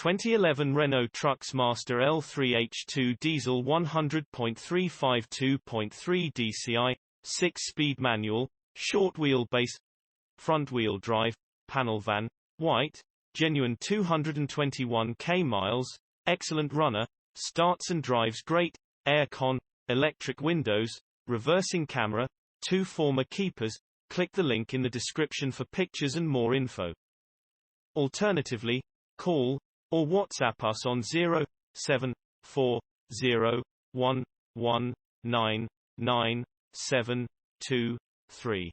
2011 Renault Trucks Master L3H2 Diesel 100.352.3 dCi, 6-speed manual, short wheelbase, front-wheel drive, panel van, white, genuine 221 km, excellent runner, starts and drives great, air-con, electric windows, reversing camera, 2 former keepers. Click the link in the description for pictures and more info. Alternatively, call or WhatsApp us on 07401199723.